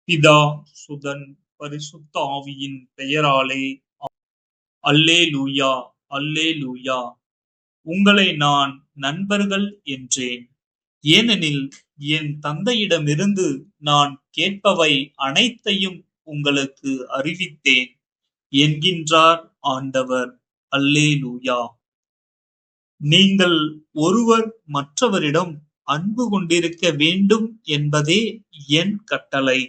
பிதா, சுதன், பரிசுத்த ஆவியின் பெயராலே அல்லேலூயா, அல்லேலூயா. உங்களை நான் நண்பர்கள் என்றேன். ஏனெனில் என் தந்தையிடமிருந்து நான் கேட்பவை அனைத்தையும் உங்களுக்கு அறிவித்தேன் என்கின்றார் ஆண்டவர். அல்லேலூயா. நீங்கள் ஒருவர் மற்றவரிடம் அன்பு கொண்டிருக்க வேண்டும் என்பதே என் கட்டளை.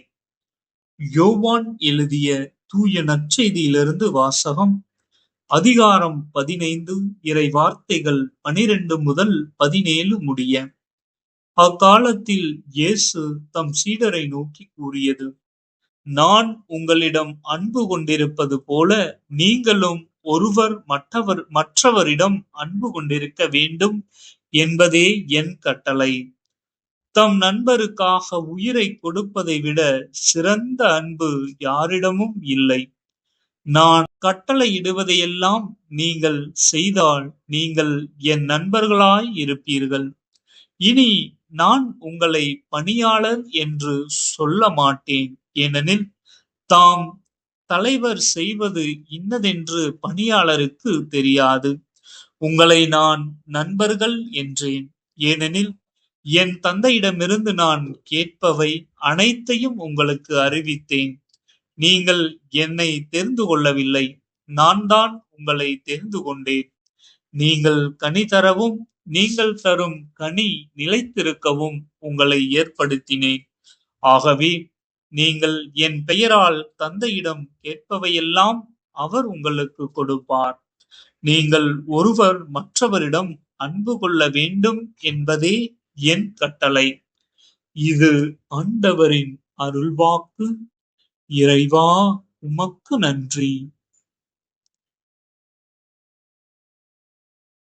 யோவான் எழுதிய தூய நற்செய்தியிலிருந்து வாசகம். அதிகாரம் 15, இறை வார்த்தைகள் 12 முதல் 17 முடிய. அக்காலத்தில் இயேசு தம் சீடரை நோக்கி கூறியது: நான் உங்களிடம் அன்பு கொண்டிருப்பது போல நீங்களும் ஒருவர் மற்றவரிடம் அன்பு கொண்டிருக்க வேண்டும் என்பதே என் கட்டளை. தம் நண்பருக்காக உயிரை கொடுப்பதை விட சிறந்த அன்பு யாரிடமும் இல்லை. நான் கட்டளையிடுவதையெல்லாம் நீங்கள் செய்தால் நீங்கள் என் நண்பர்களாய் இருப்பீர்கள். இனி நான் உங்களை பணியாளர் என்று சொல்ல மாட்டேன், ஏனெனில் தாம் தலைவர் செய்வது இன்னதென்று பணியாளருக்கு தெரியாது. உங்களை நான் நண்பர்கள் என்றேன், ஏனெனில் என் தந்தையிடமிருந்து நான் கேட்பவை அனைத்தையும் உங்களுக்கு அறிவித்தேன். நீங்கள் என்னை தெரிந்து கொள்ளவில்லை, நான் தான் உங்களை தெரிந்து கொண்டேன். நீங்கள் கனி தரவும் நீங்கள் தரும் கனி நிலைத்திருக்கவும் உங்களை ஏற்படுத்தினேன். ஆகவே நீங்கள் என் பெயரால் தந்தையிடம் கேட்பவையெல்லாம் அவர் உங்களுக்கு கொடுப்பார். நீங்கள் ஒருவர் மற்றவரிடம் அன்பு கொள்ள வேண்டும் என்பதே என் கட்டளை. இது ஆண்டவரின் அருள்வாக்கு. இறைவா, உமக்கு நன்றி.